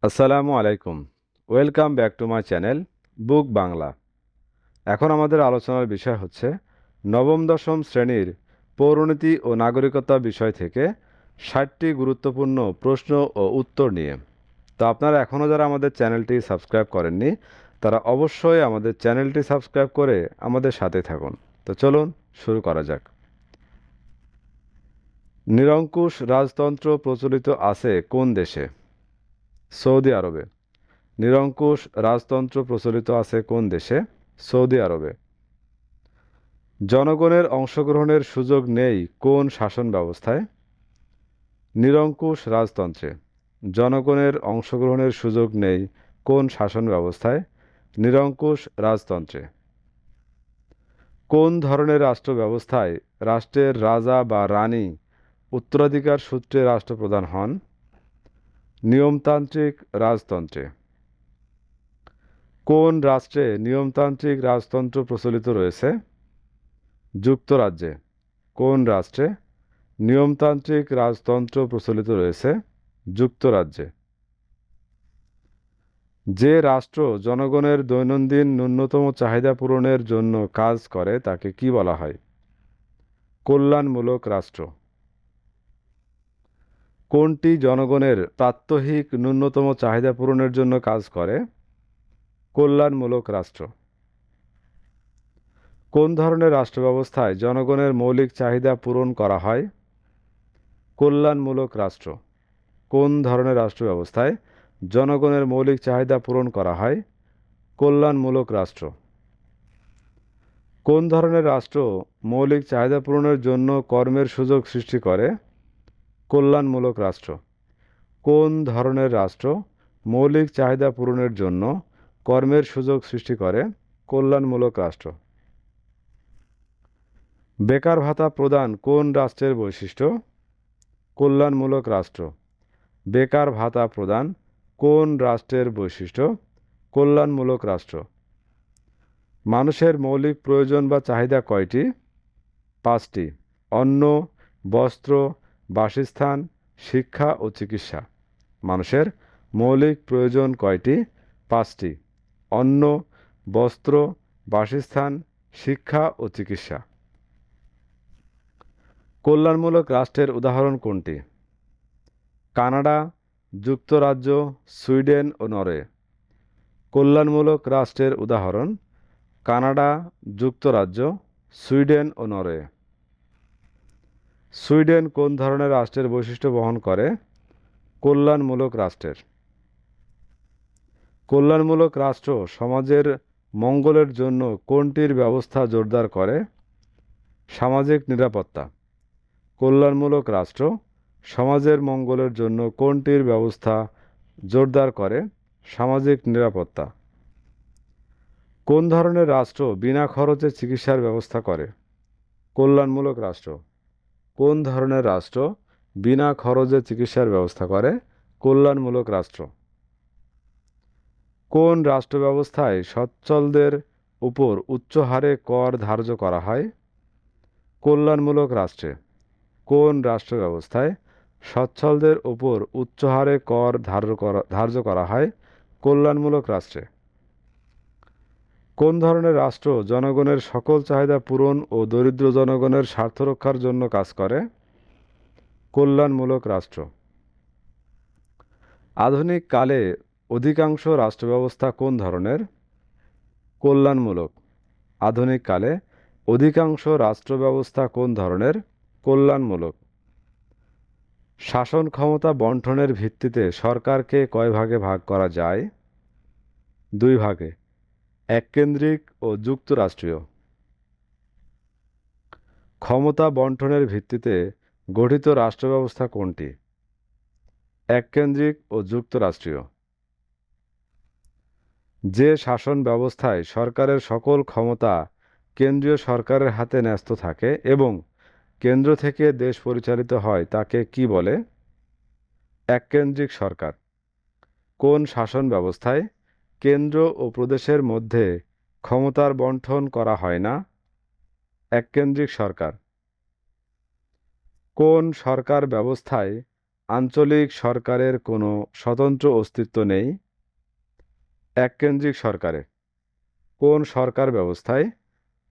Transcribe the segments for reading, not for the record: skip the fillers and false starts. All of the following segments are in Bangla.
আসসালামু আলাইকুম। Welcome back to my channel book Bangla. এখন আমাদের আলোচনার বিষয় হচ্ছে নবম দশম শ্রেণীর পৌরনীতি ও নাগরিকতা বিষয় থেকে 60টি গুরুত্বপূর্ণ প্রশ্ন ও উত্তর নিয়ে। তো আপনারা এখনও যারা আমাদের চ্যানেলটি সাবস্ক্রাইব করেননি তারা অবশ্যই আমাদের চ্যানেলটি সাবস্ক্রাইব করে আমাদের সাথে থাকুন। তো চলুন শুরু করা যাক। নিরঙ্কুশ রাজতন্ত্র প্রচলিত আছে কোন দেশে? সৌদি আরবে। নিরঙ্কুশ রাজতন্ত্র প্রচলিত আছে কোন দেশে? সৌদি আরবে। জনগণের অংশগ্রহণের সুযোগ নেই কোন শাসন ব্যবস্থায়? নিরঙ্কুশ রাজতন্ত্রে। জনগণের অংশগ্রহণের সুযোগ নেই কোন শাসন ব্যবস্থায়? নিরঙ্কুশ রাজতন্ত্রে। কোন ধরনের রাষ্ট্র ব্যবস্থায় রাষ্ট্রের রাজা বা রানী উত্তরাধিকার সূত্রে রাষ্ট্রপ্রধান হন? নিয়মতান্ত্রিক রাজতন্ত্রে। কোন রাষ্ট্রে নিয়মতান্ত্রিক রাজতন্ত্র প্রচলিত রয়েছে? যুক্তরাজ্যে। কোন রাষ্ট্রে নিয়মতান্ত্রিক রাজতন্ত্র প্রচলিত রয়েছে? যুক্তরাজ্যে। যে রাষ্ট্র জনগণের দৈনন্দিন ন্যূনতম চাহিদা পূরণের জন্য কাজ করে তাকে কি বলা হয়? কল্যাণমূলক রাষ্ট্র। কোনটি জনগণের প্রাত্যহিক ন্যূনতম চাহিদা পূরণের জন্য কাজ করে? কল্যাণমূলক রাষ্ট্র। কোন ধরনের রাষ্ট্র ব্যবস্থায় জনগণের মৌলিক চাহিদা পূরণ করা হয়? কল্যাণমূলক রাষ্ট্র। কোন ধরনের রাষ্ট্র ব্যবস্থায় জনগণের মৌলিক চাহিদা পূরণ করা হয়? কল্যাণমূলক রাষ্ট্র। কোন ধরনের রাষ্ট্র মৌলিক চাহিদা পূরণের জন্য কর্মের সুযোগ সৃষ্টি করে? কল্যাণমূলক রাষ্ট্র। কোন ধরনের রাষ্ট্র মৌলিক চাহিদা পূরণের জন্য কর্মের সুযোগ সৃষ্টি করে? কল্যাণমূলক রাষ্ট্র। বেকার ভাতা প্রদান কোন রাষ্ট্রের বৈশিষ্ট্য? কল্যাণমূলক রাষ্ট্র। বেকার ভাতা প্রদান কোন রাষ্ট্রের বৈশিষ্ট্য? কল্যাণমূলক রাষ্ট্র। মানুষের মৌলিক প্রয়োজন বা চাহিদা কয়টি? 5টি। অন্ন, বস্ত্র, বাসস্থান, শিক্ষা ও চিকিৎসা। মানুষের মৌলিক প্রয়োজন কয়টি? 5টি। অন্ন, বস্ত্র, বাসস্থান, শিক্ষা ও চিকিৎসা। কল্যাণমূলক রাষ্ট্রের উদাহরণ কোনটি? কানাডা, যুক্তরাজ্য, সুইডেন ও নরওয়ে। কল্যাণমূলক রাষ্ট্রের উদাহরণ কানাডা, যুক্তরাজ্য, সুইডেন ও নরওয়ে। সুইডেন কোন ধরনের রাষ্ট্রের বৈশিষ্ট্য বহন করে? কল্যাণমূলক রাষ্ট্রের। কল্যাণমূলক রাষ্ট্র সমাজের মঙ্গলের জন্য কোনটির ব্যবস্থা জোরদার করে? সামাজিক নিরাপত্তা। কল্যাণমূলক রাষ্ট্র সমাজের মঙ্গলের জন্য কোনটির ব্যবস্থা জোরদার করে? সামাজিক নিরাপত্তা। কোন ধরনের রাষ্ট্র বিনা খরচে চিকিৎসার ব্যবস্থা করে? কল্যাণমূলক রাষ্ট্র। কোন ধরনের রাষ্ট্র বিনা খরচে চিকিৎসার ব্যবস্থা করে? কল্যাণমূলক রাষ্ট্র। কোন রাষ্ট্র ব্যবস্থায় সচ্ছলদের উপর উচ্চ হারে কর ধার্য করা হয়? কল্যাণমূলক রাষ্ট্রে। কোন রাষ্ট্র ব্যবস্থায় সচ্ছলদের উপর উচ্চ হারে কর ধার্য করা হয়? কল্যাণমূলক রাষ্ট্রে। কোন ধরনের রাষ্ট্র জনগণের সকল চাহিদা পূরণ ও দরিদ্র জনগণের স্বার্থ রক্ষার জন্য কাজ করে? কল্যাণমূলক রাষ্ট্র। আধুনিক কালে অধিকাংশ রাষ্ট্র ব্যবস্থা কোন ধরনের? কল্যাণমূলক। আধুনিক কালে অধিকাংশ রাষ্ট্র ব্যবস্থা কোন ধরনের? কল্যাণমূলক। শাসন ক্ষমতা বণ্টনের ভিত্তিতে সরকারকে কয় ভাগে ভাগ করা যায়? 2 ভাগে, এককেন্দ্রিক ও যুক্তরাষ্ট্রীয়। ক্ষমতা বণ্টনের ভিত্তিতে গঠিত রাষ্ট্র ব্যবস্থা কোনটি? এককেন্দ্রিক ও যুক্তরাষ্ট্রীয়। যে শাসন ব্যবস্থায় সরকারের সকল ক্ষমতা কেন্দ্রীয় সরকারের হাতে ন্যস্ত থাকে এবং কেন্দ্র থেকে দেশ পরিচালিত হয় তাকে কি বলে? এককেন্দ্রিক সরকার। কোন শাসন ব্যবস্থায় কেন্দ্র ও প্রদেশের মধ্যে ক্ষমতার বণ্টন করা হয় না? এককেন্দ্রিক সরকার। কোন সরকার ব্যবস্থায় আঞ্চলিক সরকারের কোনো স্বতন্ত্র অস্তিত্ব নেই এককেন্দ্রিক সরকারে? কোন সরকার ব্যবস্থায়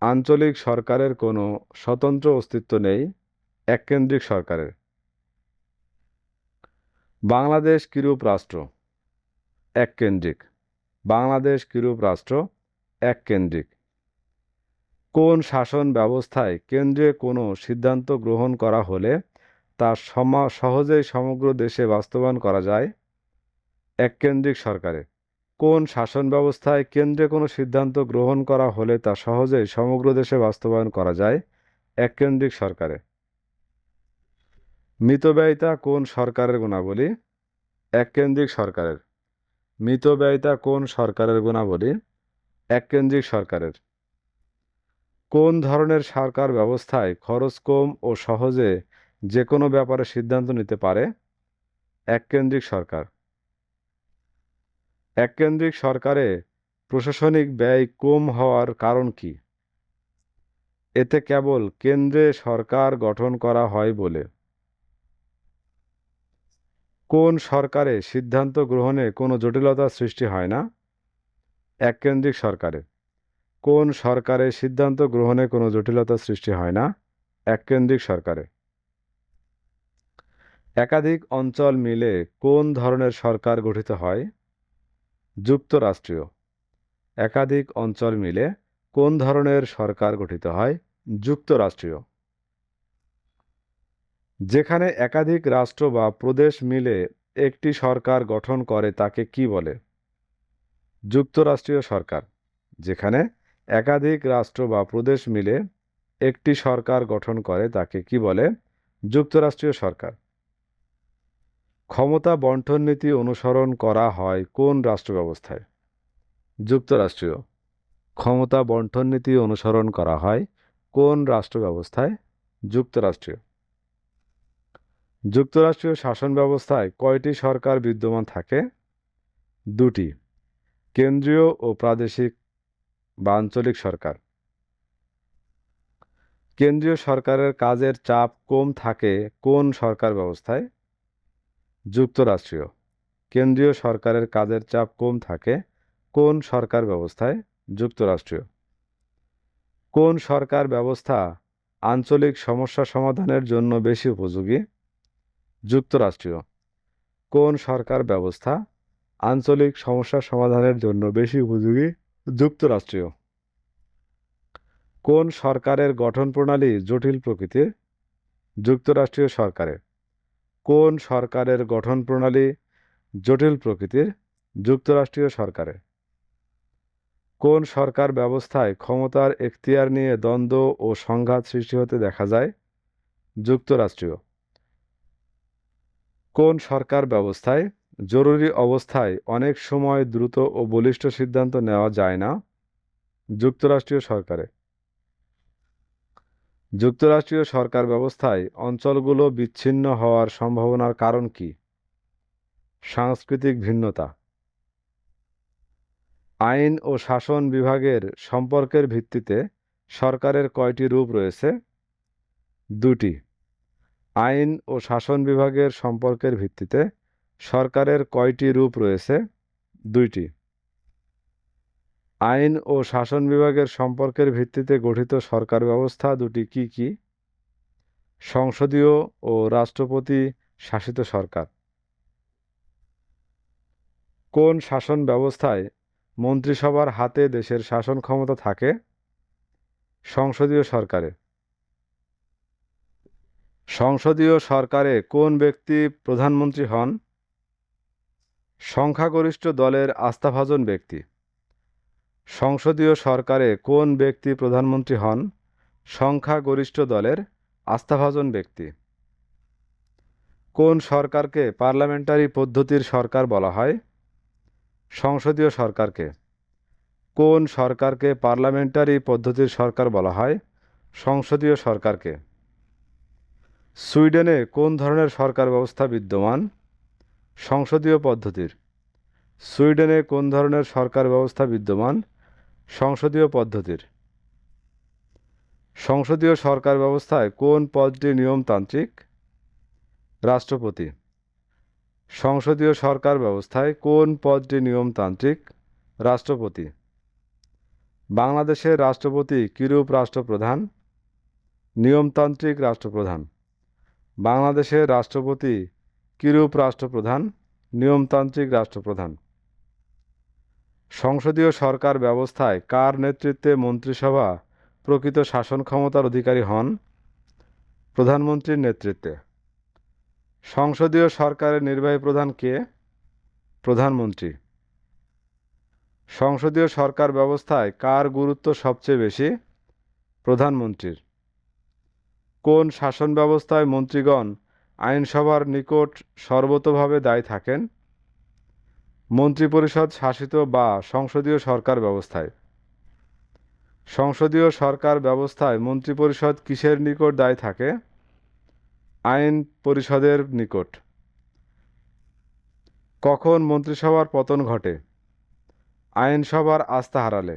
আঞ্চলিক সরকারের কোনো স্বতন্ত্র অস্তিত্ব নেই এককেন্দ্রিক সরকারের? বাংলাদেশ কিরূপ রাষ্ট্র? এককেন্দ্রিক। বাংলাদেশ কিরূপ রাষ্ট্র? এককেন্দ্রিক। কোন শাসন ব্যবস্থায় কেন্দ্রে কোনো সিদ্ধান্ত গ্রহণ করা হলে তা সহজেই সমগ্র দেশে বাস্তবায়ন করা যায় এককেন্দ্রিক সরকারে? কোন শাসন ব্যবস্থায় কেন্দ্রে কোনো সিদ্ধান্ত গ্রহণ করা হলে তা সহজেই সমগ্র দেশে বাস্তবায়ন করা যায় এককেন্দ্রিক সরকারে? মিতব্যয়িতা কোন সরকারের গুণাবলী? এককেন্দ্রিক সরকারের। মিতব্যয়িতা কোন সরকারের গুণাবলী? এককেন্দ্রিক সরকারের। কোন ধরনের সরকার ব্যবস্থায় খরচ কম ও সহজে যে কোনো ব্যাপারে সিদ্ধান্ত নিতে পারে এককেন্দ্রিক সরকার? এককেন্দ্রিক সরকারে প্রশাসনিক ব্যয় কম হওয়ার কারণ কি? এতে কেবল কেন্দ্রে সরকার গঠন করা হয় বলে। কোন সরকারে সিদ্ধান্ত গ্রহণে কোনো জটিলতার সৃষ্টি হয় না এককেন্দ্রিক সরকারে? কোন সরকারে সিদ্ধান্ত গ্রহণে কোনো জটিলতার সৃষ্টি হয় না এককেন্দ্রিক সরকারে? একাধিক অঞ্চল মিলে কোন ধরনের সরকার গঠিত হয় যুক্তরাষ্ট্রীয়। একাধিক অঞ্চল মিলে কোন ধরনের সরকার গঠিত হয় যুক্তরাষ্ট্রীয়। যেখানে একাধিক রাষ্ট্র বা প্রদেশ মিলে একটি সরকার গঠন করে তাকে কি বলে যুক্তরাষ্ট্রীয় সরকার। যেখানে একাধিক রাষ্ট্র বা প্রদেশ মিলে একটি সরকার গঠন করে তাকে কি বলে যুক্তরাষ্ট্রীয় সরকার। ক্ষমতা বন্টন নীতি অনুসরণ করা হয় কোন রাষ্ট্র ব্যবস্থায় যুক্তরাষ্ট্রীয়। ক্ষমতা বন্টন নীতি অনুসরণ করা হয় কোন রাষ্ট্র ব্যবস্থায় যুক্তরাষ্ট্রীয়। যুক্তরাষ্ট্রীয় শাসন ব্যবস্থায় কয়টি সরকার বিদ্যমান থাকে দুটি কেন্দ্রীয় ও প্রাদেশিক বা আঞ্চলিক সরকার। কেন্দ্রীয় সরকারের কাজের চাপ কম থাকে কোন সরকার ব্যবস্থায় যুক্তরাষ্ট্রীয়। কেন্দ্রীয় সরকারের কাজের চাপ কম থাকে কোন সরকার ব্যবস্থায় যুক্তরাষ্ট্রীয়। কোন সরকার ব্যবস্থা আঞ্চলিক সমস্যা সমাধানের জন্য বেশি উপযোগী যুক্তরাষ্ট্রীয়। কোন সরকার ব্যবস্থা আঞ্চলিক সমস্যা সমাধানের জন্য বেশি উপযোগী যুক্তরাষ্ট্রীয়। কোন সরকারের গঠন প্রণালী জটিল প্রকৃতির যুক্তরাষ্ট্রীয় সরকারের। কোন সরকারের গঠন প্রণালী জটিল প্রকৃতির যুক্তরাষ্ট্রীয় সরকারের। কোন সরকার ব্যবস্থায় ক্ষমতার এখতিয়ার নিয়ে দ্বন্দ্ব ও সংঘাত সৃষ্টি হতে দেখা যায় যুক্তরাষ্ট্রীয়। কোন সরকার ব্যবস্থায় জরুরি অবস্থায় অনেক সময় দ্রুত ও বলিষ্ঠ সিদ্ধান্ত নেওয়া যায় না যুক্তরাষ্ট্রীয় সরকারে। যুক্তরাষ্ট্রীয় সরকার ব্যবস্থায় অঞ্চলগুলো বিচ্ছিন্ন হওয়ার সম্ভাবনার কারণ কি সাংস্কৃতিক ভিন্নতা। আইন ও শাসন বিভাগের সম্পর্কের ভিত্তিতে সরকারের কয়টি রূপ রয়েছে দুটি আইন ও শাসন বিভাগের সম্পর্কের ভিত্তিতে সরকারের কয়টি রূপ রয়েছে দুইটি আইন ও শাসন বিভাগের সম্পর্কের ভিত্তিতে গঠিত সরকার ব্যবস্থা দুটি কি কি সংসদীয় ও রাষ্ট্রপতি শাসিত সরকার। কোন শাসন ব্যবস্থায় মন্ত্রিসভার হাতে দেশের শাসন ক্ষমতা থাকে সংসদীয় সরকারে। সংসদীয় সরকারে কোন ব্যক্তি প্রধানমন্ত্রী হন সংখ্যাগরিষ্ঠ দলের আস্থাভাজন ব্যক্তি। সংসদীয় সরকারে কোন ব্যক্তি প্রধানমন্ত্রী হন সংখ্যাগরিষ্ঠ দলের আস্থাভাজন ব্যক্তি। কোন সরকারকে পার্লামেন্টারি পদ্ধতির সরকার বলা হয় সংসদীয় সরকারকে। কোন সরকারকে পার্লামেন্টারি পদ্ধতির সরকার বলা হয় সংসদীয় সরকারকে। সুইডেনে কোন ধরনের সরকার ব্যবস্থা বিদ্যমান সংসদীয় পদ্ধতির। সুইডেনে কোন ধরনের সরকার ব্যবস্থা বিদ্যমান সংসদীয় পদ্ধতির। সংসদীয় সরকার ব্যবস্থায় কোন পদটি নিয়মতান্ত্রিক রাষ্ট্রপতি। সংসদীয় সরকার ব্যবস্থায় কোন পদটি নিয়মতান্ত্রিক? রাষ্ট্রপতি। বাংলাদেশের রাষ্ট্রপতি কিরূপ রাষ্ট্রপ্রধান? নিয়মতান্ত্রিক রাষ্ট্রপ্রধান। বাংলাদেশের রাষ্ট্রপতি কিরূপ রাষ্ট্রপ্রধান? নিয়মতান্ত্রিক রাষ্ট্রপ্রধান। সংসদীয় সরকার ব্যবস্থায় কার নেতৃত্বে মন্ত্রিসভা প্রকৃত শাসন ক্ষমতার অধিকারী হন? প্রধানমন্ত্রীর নেতৃত্বে। সংসদীয় সরকারের নির্বাহী প্রধান কে? প্রধানমন্ত্রী। সংসদীয় সরকার ব্যবস্থায় কার গুরুত্ব সবচেয়ে বেশি? প্রধানমন্ত্রীর। কোন শাসন ব্যবস্থায় মন্ত্রীগণ আইনসভার নিকট সর্বতোভাবে দায়ী থাকেন? মন্ত্রিপরিষদ শাসিত বা সংসদীয় সরকার ব্যবস্থায়। সংসদীয় সরকার ব্যবস্থায় মন্ত্রিপরিষদ কিসের নিকট দায়ী থাকে? আইন পরিষদের নিকট। কখন মন্ত্রিসভার পতন ঘটে? আইনসভার আস্থা হারালে।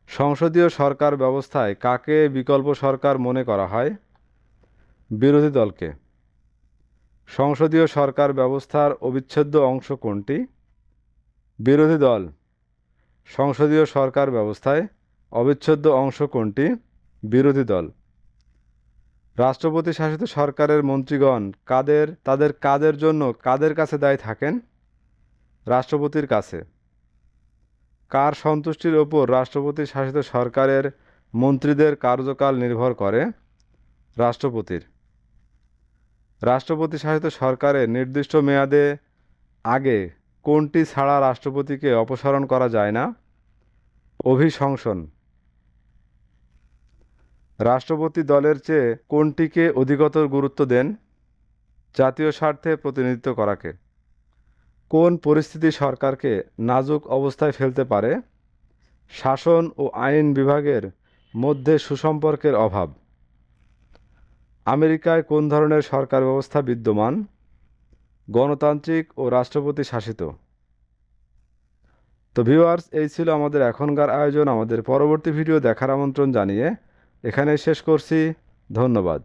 সংসদীয় সরকার ব্যবস্থায় কাকে বিকল্প সরকার মনে করা হয়? বিরোধী দলকে। সংসদীয় সরকার ব্যবস্থার অবিচ্ছেদ্য অংশ কোনটি? বিরোধী দল। সংসদীয় সরকার ব্যবস্থায় অবিচ্ছেদ্য অংশ কোনটি? বিরোধী দল। রাষ্ট্রপতি শাসিত সরকারের মন্ত্রীগণ তাদের কাজের জন্য কাদের কাছে দায়ী থাকেন? রাষ্ট্রপতির কাছে। কার সন্তুষ্টির ওপর রাষ্ট্রপতি শাসিত সরকারের মন্ত্রীদের কার্যকাল নির্ভর করে? রাষ্ট্রপতির। রাষ্ট্রপতি শাসিত সরকারের নির্দিষ্ট মেয়াদে আগে কোনটি ছাড়া রাষ্ট্রপতিকে অপসারণ করা যায় না? অভিশংসন। রাষ্ট্রপতি দলের চেয়ে কোনটিকে অধিকতর গুরুত্ব দেন? জাতীয় স্বার্থে প্রতিনিধিত্ব করাকে। কোন পরিস্থিতি সরকারকে নাজুক অবস্থায় ফেলতে পারে? শাসন ও আইন বিভাগের মধ্যে সুসম্পর্কের অভাব। আমেরিকায় কোন ধরনের সরকার ব্যবস্থা বিদ্যমান? গণতান্ত্রিক ও রাষ্ট্রপতি শাসিত। তো ভিউয়ার্স, এই ছিল আমাদের এখনকার আয়োজন। আমাদের পরবর্তী ভিডিও দেখার আমন্ত্রণ জানিয়ে এখানেই শেষ করছি। ধন্যবাদ।